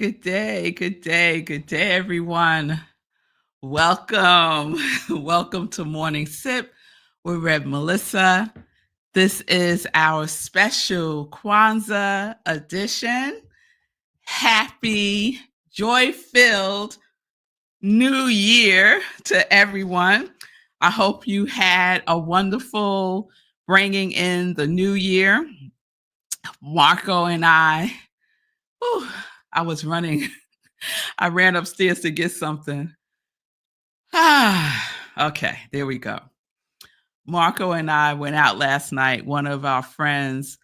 Good day, good day, good day, everyone. Welcome. Welcome to Morning Sip with Red Melissa. This is our special Kwanzaa edition. Happy, joy-filled New Year to everyone. I hope you had a wonderful bringing in the new year. Marco and whew, I was running. I ran upstairs to get something. Okay, there we go. Marco and I went out last night. One of our friends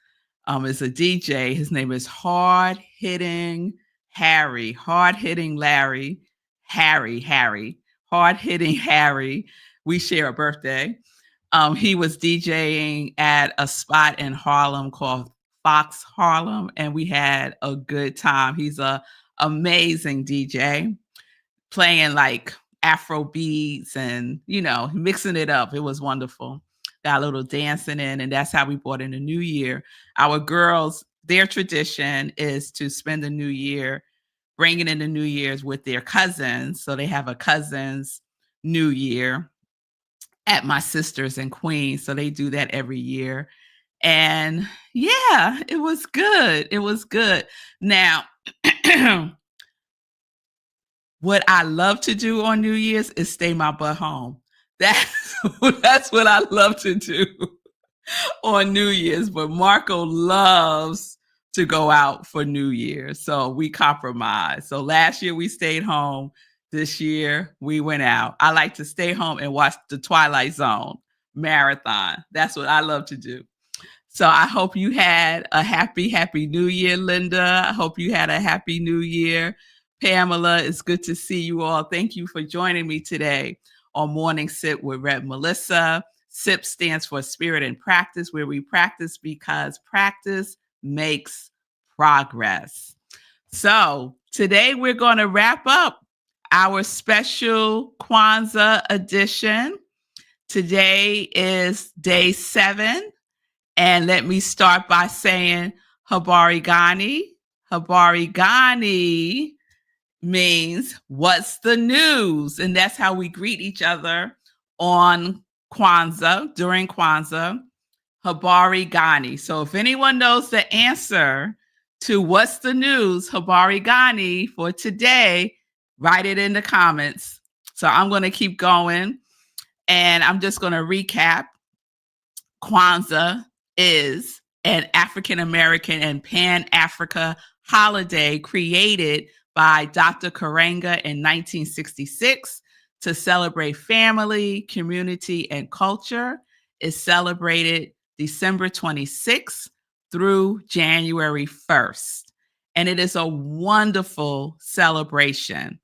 is a DJ. His name is Hard Hitting Harry, Hard Hitting Larry, Harry, Hard Hitting Harry. We share a birthday. He was DJing at a spot in Harlem called Fox Harlem, and we had a good time. He's a amazing DJ, playing like Afro beats and, mixing it up. It was wonderful. Got a little dancing in, and that's how we brought in the new year. Our girls, their tradition is to spend the new year bringing in the New Year's with their cousins. So they have a cousin's New Year at my sister's in Queens. So they do that every year. And yeah, it was good. It was good. Now, what I love to do on New Year's is stay my butt home. That's what I love to do on New Year's. But Marco loves to go out for New Year's. So we compromise. So last year we stayed home. This year we went out. I like to stay home and watch the Twilight Zone marathon. That's what I love to do. So I hope you had a happy New Year, Linda. I hope you had a happy New Year. Pamela, it's good to see you all. Thank you for joining me today on Morning Sip with Red Melissa. SIP stands for Spirit and Practice, where we practice because practice makes progress. So today we're going to wrap up our special Kwanzaa edition. Today is day 7. And let me start by saying Habari, Gani. Habari, Gani means what's the news? And that's how we greet each other on Kwanzaa, during Kwanzaa. Habari, Gani. So if anyone knows the answer to what's the news, Habari, Gani, for today, write it in the comments. So I'm going to keep going, and I'm just going to recap. Kwanzaa is an African American and Pan-Africa holiday created by Dr. Karenga in 1966 to celebrate family, community, and culture. It's celebrated December 26th through January 1st. And it is a wonderful celebration.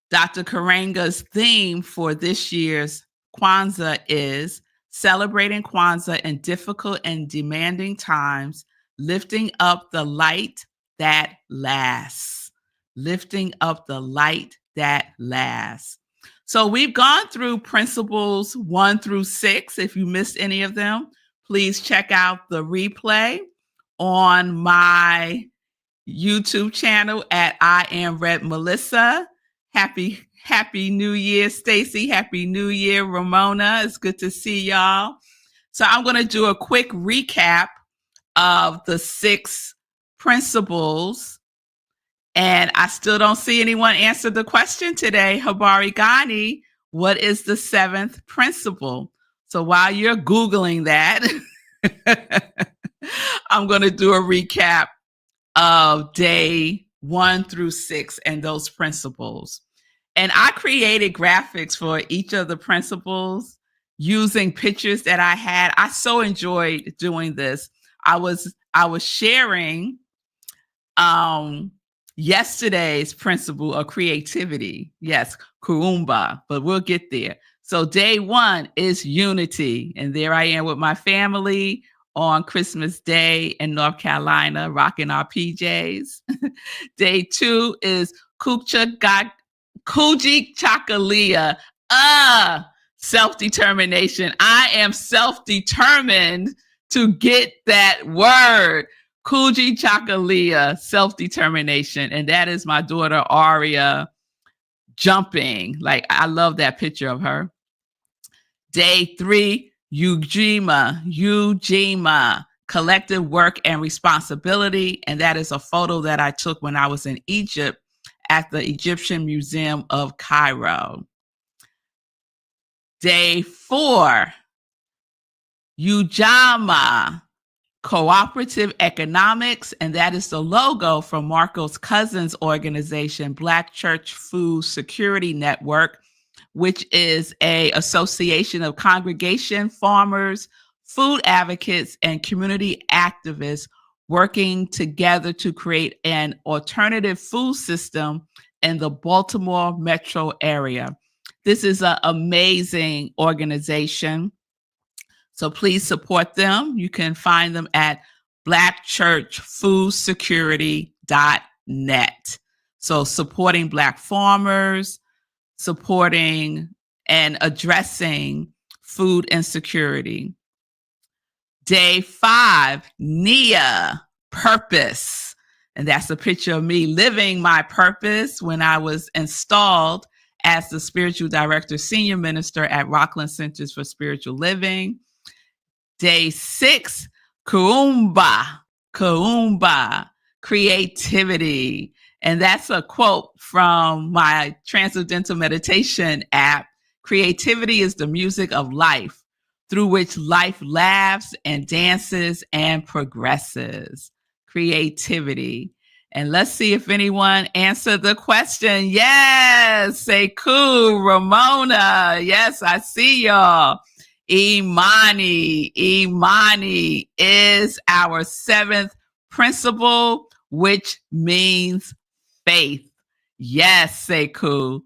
Dr. Karenga's theme for this year's Kwanzaa is celebrating Kwanzaa in difficult and demanding times, lifting up the light that lasts. Lifting up the light that lasts. So we've gone through principles 1 through 6. If you missed any of them, please check out the replay on my YouTube channel at I Am Red Melissa. Happy New Year, Stacy. Happy New Year, Ramona. It's good to see y'all. So I'm going to do a quick recap of the 6 principles. And I still don't see anyone answer the question today. Habari, Gani, what is the 7th principle? So while you're Googling that, I'm going to do a recap of day 1 through 6 and those principles. And I created graphics for each of the principles using pictures that I had. I so enjoyed doing this. I was sharing yesterday's principle of creativity. Yes, Kurumba, but we'll get there. So day 1 is unity. And there I am with my family on Christmas Day in North Carolina, rocking our PJs. Day 2 is Kuji Chakalia. Self-determination. I am self-determined to get that word. Kuji Chakalia, self-determination. And that is my daughter, Aria, jumping. Like, I love that picture of her. Day 3, Ujima, collective work and responsibility. And that is a photo that I took when I was in Egypt at the Egyptian Museum of Cairo. Day 4, Ujama, cooperative economics, and that is the logo from Marco's cousin's organization, Black Church Food Security Network, which is an association of congregation, farmers, food advocates, and community activists working together to create an alternative food system in the Baltimore metro area. This is an amazing organization. So please support them. You can find them at blackchurchfoodsecurity.net. So supporting Black farmers, supporting and addressing food insecurity. Day 5, Nia, purpose. And that's a picture of me living my purpose when I was installed as the spiritual director, senior minister at Rockland Centers for Spiritual Living. Day 6, Kuumba, creativity. And that's a quote from my Transcendental Meditation app. Creativity is the music of life, through which life laughs and dances and progresses. Creativity. And let's see if anyone answered the question. Yes, Sekou, Ramona. Yes, I see y'all. Imani is our 7th principle, which means faith. Yes, Sekou.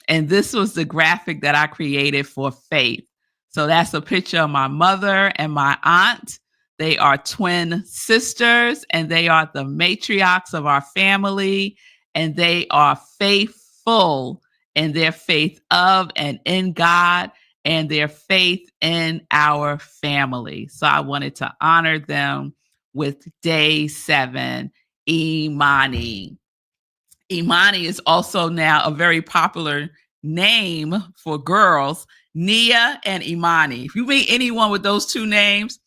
And this was the graphic that I created for faith. So that's a picture of my mother and my aunt. They are twin sisters, and they are the matriarchs of our family, and they are faithful in their faith of and in God, and their faith in our family. So I wanted to honor them with day 7, Imani. Imani is also now a very popular name for girls, Nia and Imani. If you meet anyone with those two names,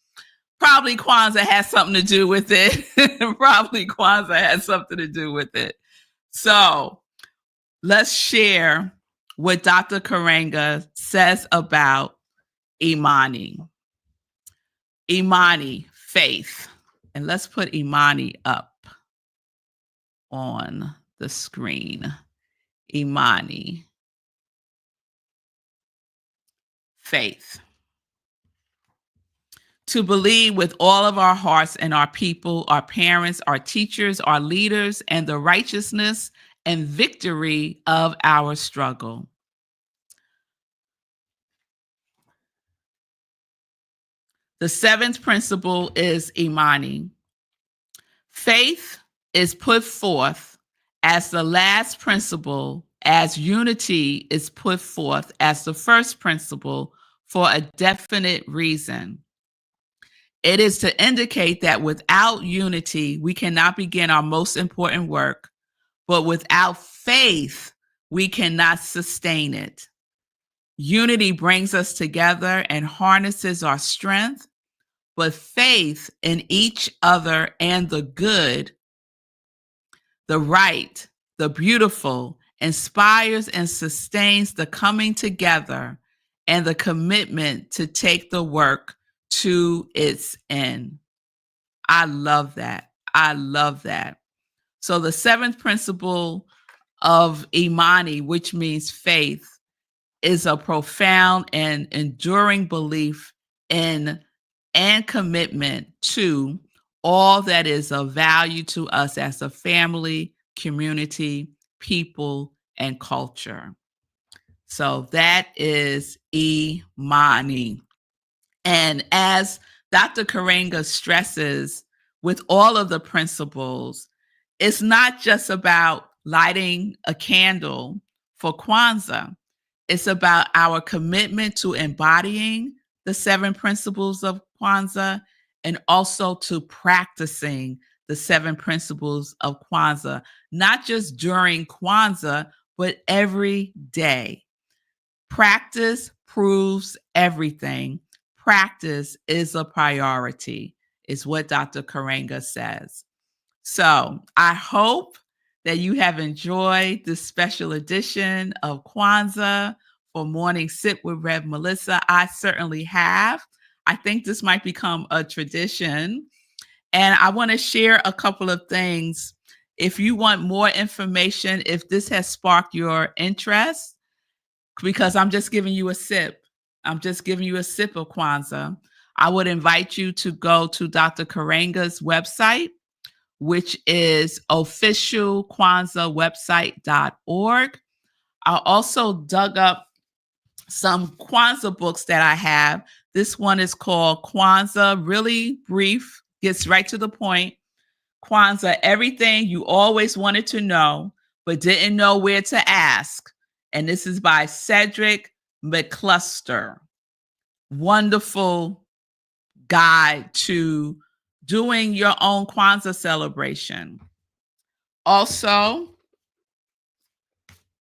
probably Kwanzaa has something to do with it. So let's share what Dr. Karenga says about Imani. Imani, faith. And let's put Imani up on the screen. Imani, faith. To believe with all of our hearts in our people, our parents, our teachers, our leaders, and the righteousness and victory of our struggle. The 7th principle is Imani. Faith is put forth as the last principle, as unity is put forth as the first principle for a definite reason. It is to indicate that without unity, we cannot begin our most important work, but without faith, we cannot sustain it. Unity brings us together and harnesses our strength, but faith in each other and the good, the right, the beautiful, inspires and sustains the coming together and the commitment to take the work to its end. I love that. So the 7th principle of Imani, which means faith, is a profound and enduring belief in and commitment to all that is of value to us as a family, community, people, and culture. So that is Imani. And as Dr. Karenga stresses with all of the principles, it's not just about lighting a candle for Kwanzaa. It's about our commitment to embodying the 7 principles of Kwanzaa and also to practicing the 7 principles of Kwanzaa, not just during Kwanzaa, but every day. Practice proves everything. Practice is a priority, is what Dr. Karenga says. So I hope that you have enjoyed this special edition of Kwanzaa for Morning Sip with Rev Melissa. I certainly have. I think this might become a tradition. And I want to share a couple of things. If you want more information, if this has sparked your interest, because I'm just giving you a sip. I'm just giving you a sip of Kwanzaa. I would invite you to go to Dr. Karenga's website, which is officialkwanzaawebsite.org. I also dug up some Kwanzaa books that I have. This one is called Kwanzaa, really brief, gets right to the point. Kwanzaa, everything you always wanted to know, but didn't know where to ask. And this is by Cedric McCluster. Wonderful guide to doing your own Kwanzaa celebration. Also,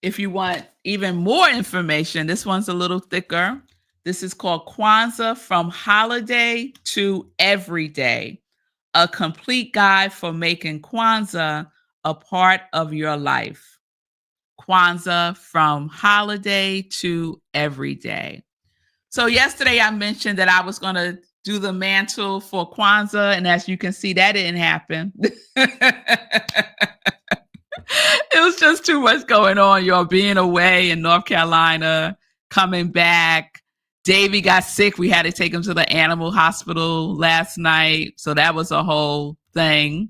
if you want even more information, this one's a little thicker. This is called Kwanzaa From Holiday to Everyday, a complete guide for making Kwanzaa a part of your life. Kwanzaa From Holiday to Everyday. So yesterday I mentioned that I was going to do the mantle for Kwanzaa, and as you can see, that didn't happen. It was just too much going on, y'all, being away in North Carolina, coming back. Davey got sick. We had to take him to the animal hospital last night. So that was a whole thing.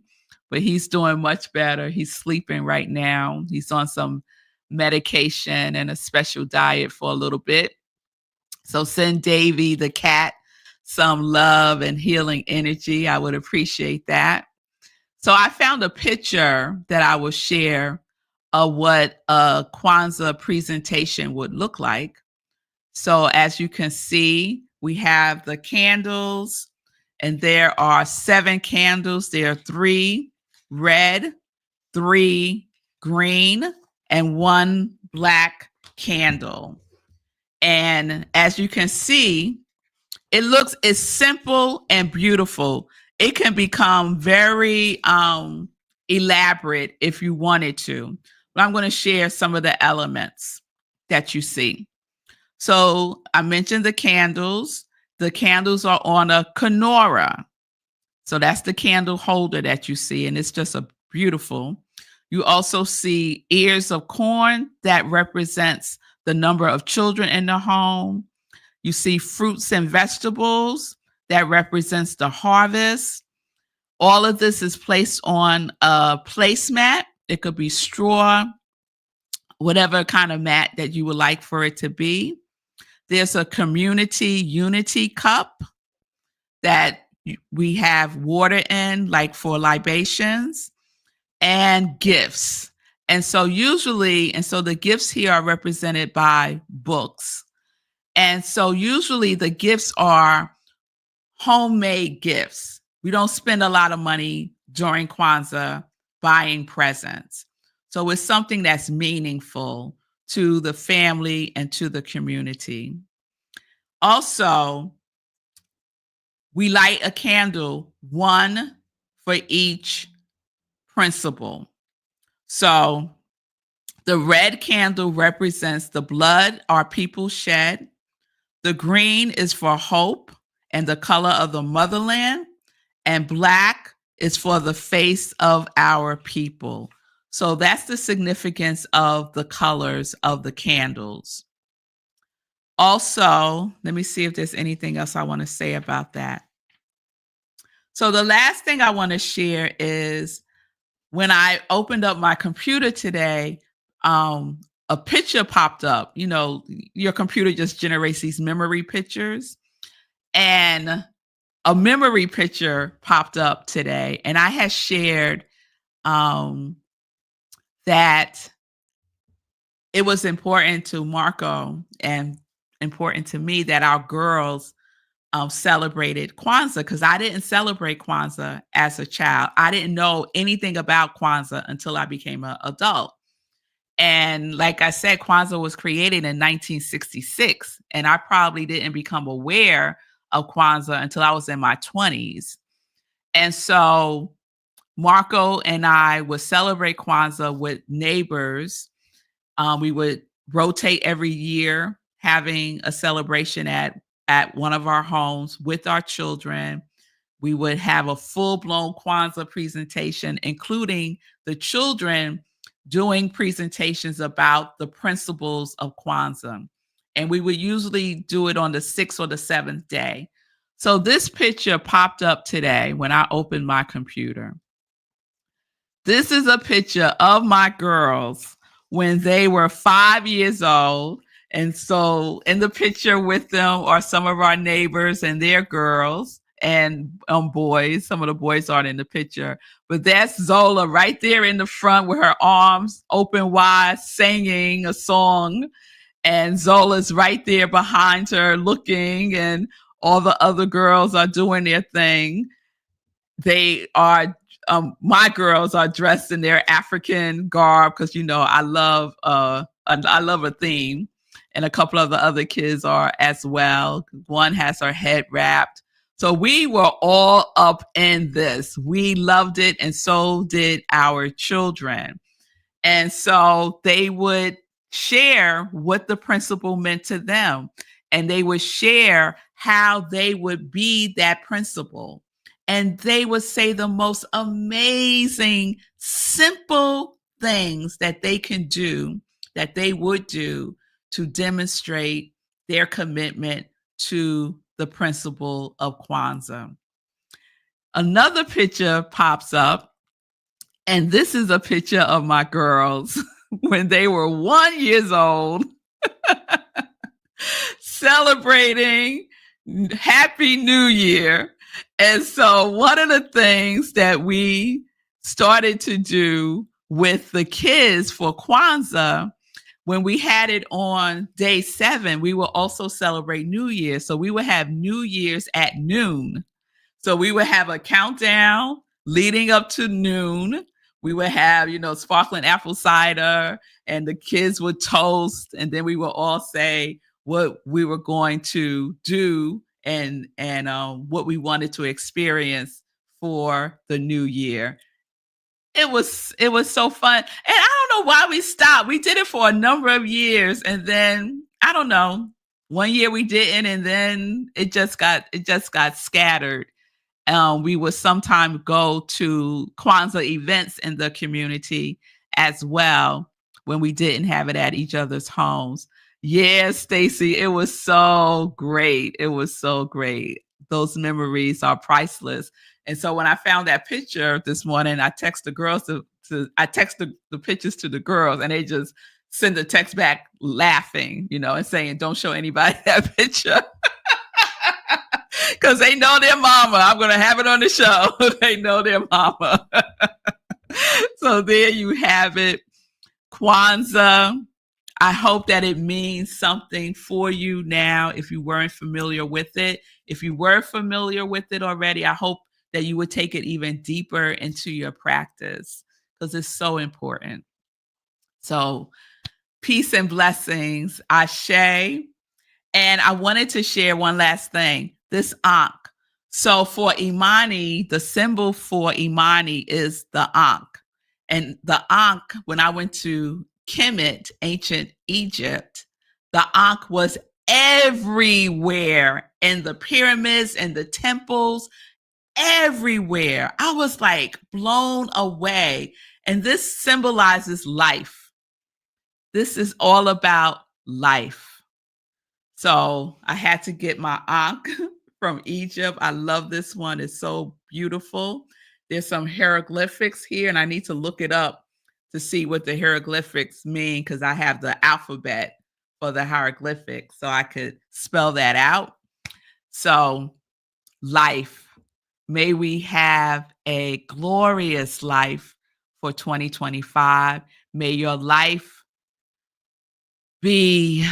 But he's doing much better. He's sleeping right now. He's on some medication and a special diet for a little bit. So send Davey, the cat, some love and healing energy. I would appreciate that. So I found a picture that I will share of what a Kwanzaa presentation would look like. So as you can see, we have the candles, and there are 7 candles. There are 3 red, 3 green, and 1 black candle. And as you can see, it's simple and beautiful. It can become very elaborate if you wanted to. But I'm going to share some of the elements that you see. So I mentioned the candles. The candles are on a menorah. So that's the candle holder that you see, and it's just a beautiful. You also see ears of corn that represents the number of children in the home. You see fruits and vegetables that represents the harvest. All of this is placed on a placemat. It could be straw, whatever kind of mat that you would like for it to be. There's a community unity cup that we have water in, like for libations, and gifts. And so the gifts here are represented by books. And so usually the gifts are homemade gifts. We don't spend a lot of money during Kwanzaa buying presents. So it's something that's meaningful to the family and to the community. Also, we light a candle, 1 for each principle. So the red candle represents the blood our people shed. The green is for hope and the color of the motherland. And black is for the face of our people. So that's the significance of the colors of the candles. Also, let me see if there's anything else I want to say about that. So the last thing I want to share is when I opened up my computer today, a picture popped up. You know, your computer just generates these memory pictures. And a memory picture popped up today. And I had shared that it was important to Marco and important to me that our girls celebrated Kwanzaa because I didn't celebrate Kwanzaa as a child. I didn't know anything about Kwanzaa until I became an adult. And like I said, Kwanzaa was created in 1966, and I probably didn't become aware of Kwanzaa until I was in my 20s. And so Marco and I would celebrate Kwanzaa with neighbors. We would rotate every year, having a celebration at one of our homes with our children. We would have a full-blown Kwanzaa presentation, including the children doing presentations about the principles of Kwanzaa. And we would usually do it on the 6th or the 7th day. So this picture popped up today when I opened my computer. This is a picture of my girls when they were 5 years old. And so in the picture with them are some of our neighbors and their girls and boys. Some of the boys aren't in the picture, but that's Zola right there in the front with her arms open wide, singing a song. And Zola's right there behind her looking, and all the other girls are doing their thing. They are my girls are dressed in their African garb because I love a theme, and a couple of the other kids are as well. One has her head wrapped. So we were all up in this. We loved it, and so did our children. And so they would share what the principle meant to them, and they would share how they would be that principle. And they would say the most amazing, simple things that they can do, that they would do to demonstrate their commitment to the principle of Kwanzaa. Another picture pops up, and this is a picture of my girls when they were 1 year old celebrating Happy New Year. And so one of the things that we started to do with the kids for Kwanzaa, when we had it on day 7, we will also celebrate New Year. So we would have New Year's at noon. So we would have a countdown leading up to noon. We would have, sparkling apple cider, and the kids would toast, and then we would all say what we were going to do and what we wanted to experience for the new year. It was so fun. And I don't know why we stopped. We did it for a number of years, and then I don't know. One year we didn't, and then it just got scattered. We would sometimes go to Kwanzaa events in the community as well when we didn't have it at each other's homes. Yes, Stacy, it was so great. It was so great. Those memories are priceless. And so when I found that picture this morning, I text the girls I text the pictures to the girls, and they just send a text back laughing, and saying, "Don't show anybody that picture." Because they know their mama. I'm going to have it on the show. They know their mama. So there you have it. Kwanzaa. I hope that it means something for you now if you weren't familiar with it. If you were familiar with it already, I hope that you would take it even deeper into your practice because it's so important. So peace and blessings. Ashe. And I wanted to share one last thing. This Ankh. So for Imani, the symbol for Imani is the Ankh. And the Ankh, when I went to Kemet, ancient Egypt, the Ankh was everywhere in the pyramids and the temples, everywhere. I was like blown away. And this symbolizes life. This is all about life. So I had to get my Ankh from Egypt. I love this one. It's so beautiful. There's some hieroglyphics here, and I need to look it up to see what the hieroglyphics mean because I have the alphabet for the hieroglyphics, so I could spell that out. So life. May we have a glorious life for 2025. May your life be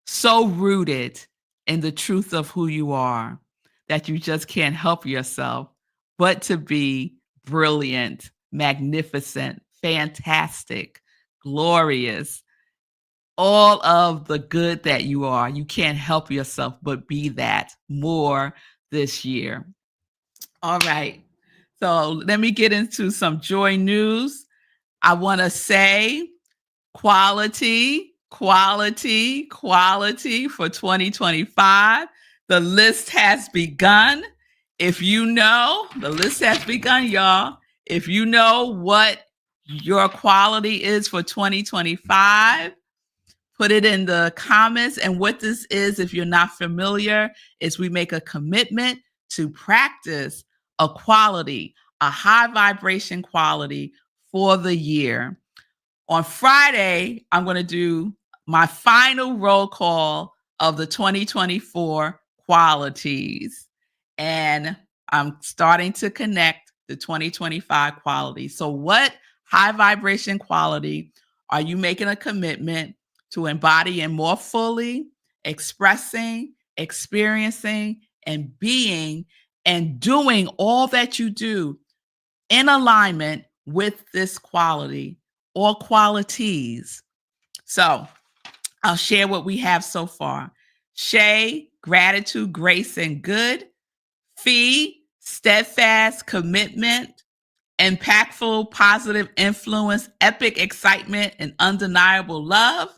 so rooted in the truth of who you are, that you just can't help yourself but to be brilliant, magnificent, fantastic, glorious, all of the good that you are. You can't help yourself but be that more this year. All right. So let me get into some joy news. I want to say quality, quality, quality for 2025. The list has begun. If you know, the list has begun, y'all. If you know what your quality is for 2025, put it in the comments. And what this is, if you're not familiar, is we make a commitment to practice a quality, a high vibration quality for the year. On Friday, I'm going to do my final roll call of the 2024 qualities. And I'm starting to connect the 2025 qualities. So, what high vibration quality are you making a commitment to embodying more fully, expressing, experiencing, and being and doing all that you do in alignment with this quality or qualities? So I'll share what we have so far. Shay, gratitude, grace, and good. Fee, steadfast commitment, impactful, positive influence, epic excitement, and undeniable love.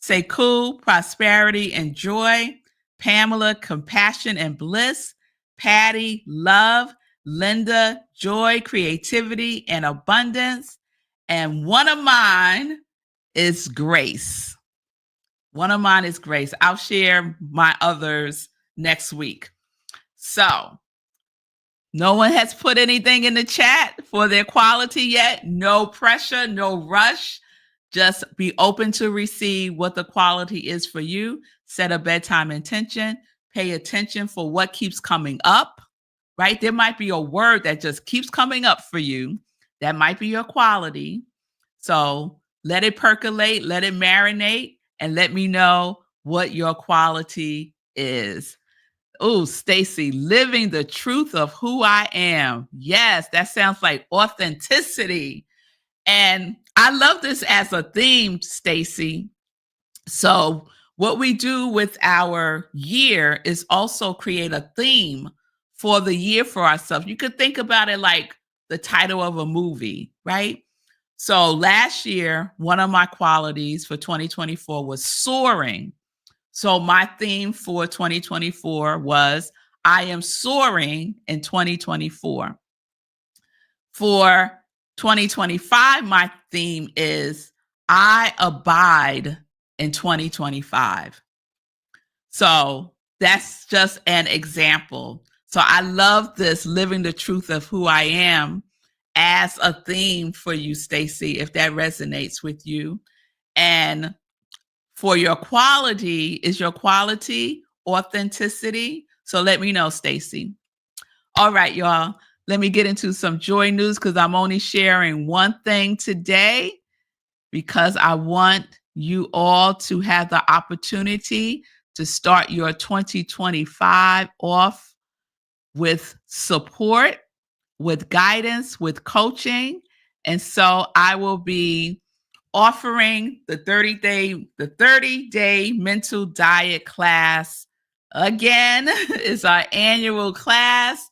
Sekou, prosperity and joy. Pamela, compassion and bliss. Patty, love. Linda, joy, creativity, and abundance. And one of mine is grace. One of mine is grace. I'll share my others next week. So, no one has put anything in the chat for their quality yet. No pressure, no rush. Just be open to receive what the quality is for you. Set a bedtime intention. Pay attention for what keeps coming up, right? There might be a word that just keeps coming up for you. That might be your quality. So let it percolate, let it marinate, and let me know what your quality is. Oh, Stacy, living the truth of who I am. Yes, that sounds like authenticity. And I love this as a theme, Stacy. So what we do with our year is also create a theme for the year for ourselves. You could think about it like the title of a movie, right? So last year, one of my qualities for 2024 was soaring. So my theme for 2024 was I am soaring in 2024. For 2025, my theme is I abide in 2025. So that's just an example. So I love this living the truth of who I am as a theme for you, Stacy, if that resonates with you. And for your quality, is your quality authenticity? So let me know, Stacy. All right, y'all. Let me get into some joy news because I'm only sharing one thing today because I want you all to have the opportunity to start your 2025 off with support, with guidance, with coaching. And so I will be offering the 30-day mental diet class. Again, it's our annual class.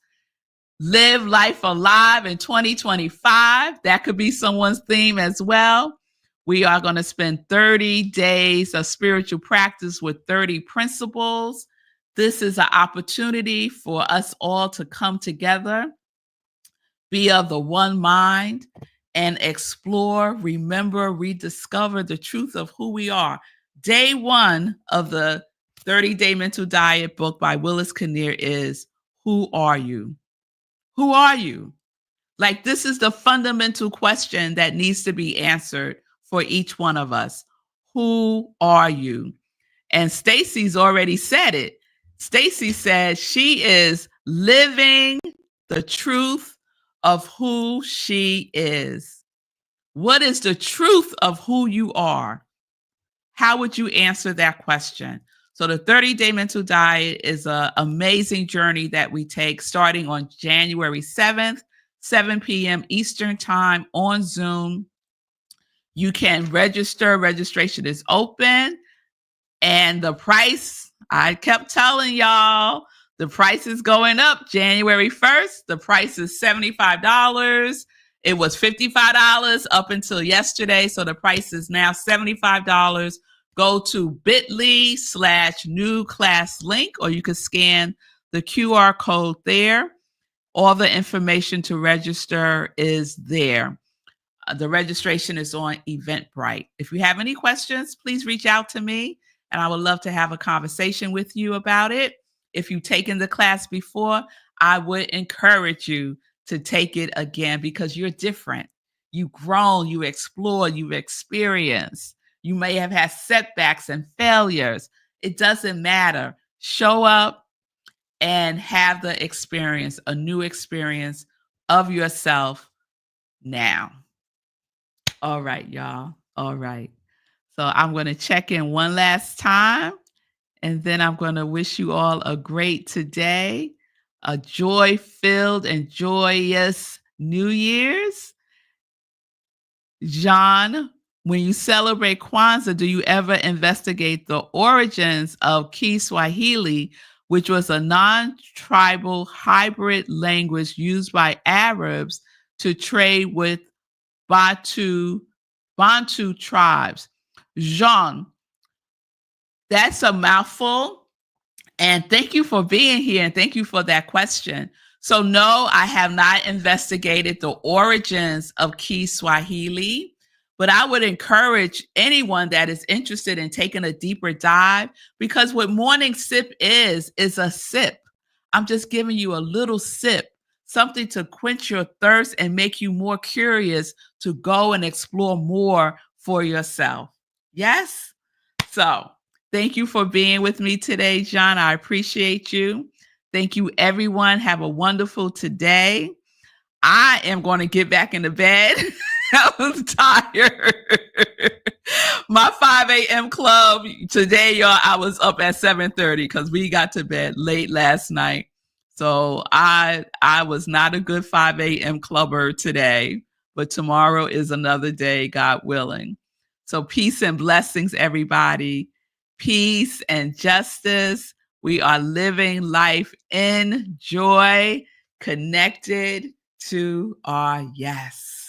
Live Life Alive in 2025. That could be someone's theme as well. We are going to spend 30 days of spiritual practice with 30 principles. This is an opportunity for us all to come together, be of the one mind, and explore, remember, rediscover the truth of who we are. Day one of the 30-day mental diet book by Willis Kinnear is, who are you? Who are you? Like, this is the fundamental question that needs to be answered for each one of us. Who are you? And Stacy's already said it. Stacy said she is living the truth of who she is. What is the truth of who you are? How would you answer that question? So the 30-day mental diet is an amazing journey that we take starting on January 7th, 7 p.m. Eastern Time on Zoom. You can register. Registration is open. And the price, I kept telling y'all, the price is going up January 1st. The price is $75. It was $55 up until yesterday. So the price is now $75. Go to bit.ly/new class link, or you can scan the QR code there. All the information to register is there. The registration is on Eventbrite. If you have any questions, please reach out to me, and I would love to have a conversation with you about it. If you've taken the class before, I would encourage you to take it again because you're different. You've grown, you explore, you've experienced. You may have had setbacks and failures. It doesn't matter. Show up and have the experience, a new experience of yourself now. All right, y'all. All right. So I'm going to check in one last time, and then I'm going to wish you all a great today, a joy-filled and joyous New Year's. John, when you celebrate Kwanzaa, do you ever investigate the origins of Kiswahili, which was a non-tribal hybrid language used by Arabs to trade with Bantu tribes? Jean, that's a mouthful. And thank you for being here, and thank you for that question. So no, I have not investigated the origins of Kiswahili, but I would encourage anyone that is interested in taking a deeper dive, because what Morning Sip is a sip. I'm just giving you a little sip, something to quench your thirst and make you more curious to go and explore more for yourself. Yes? So thank you for being with me today, John. I appreciate you. Thank you, everyone. Have a wonderful today. I am going to get back into bed. I'm tired. My 5 a.m. club today, y'all, I was up at 7:30 because we got to bed late last night. So I was not a good 5 a.m. clubber today, but tomorrow is another day, God willing. So peace and blessings, everybody. Peace and justice. We are living life in joy, connected to our yes.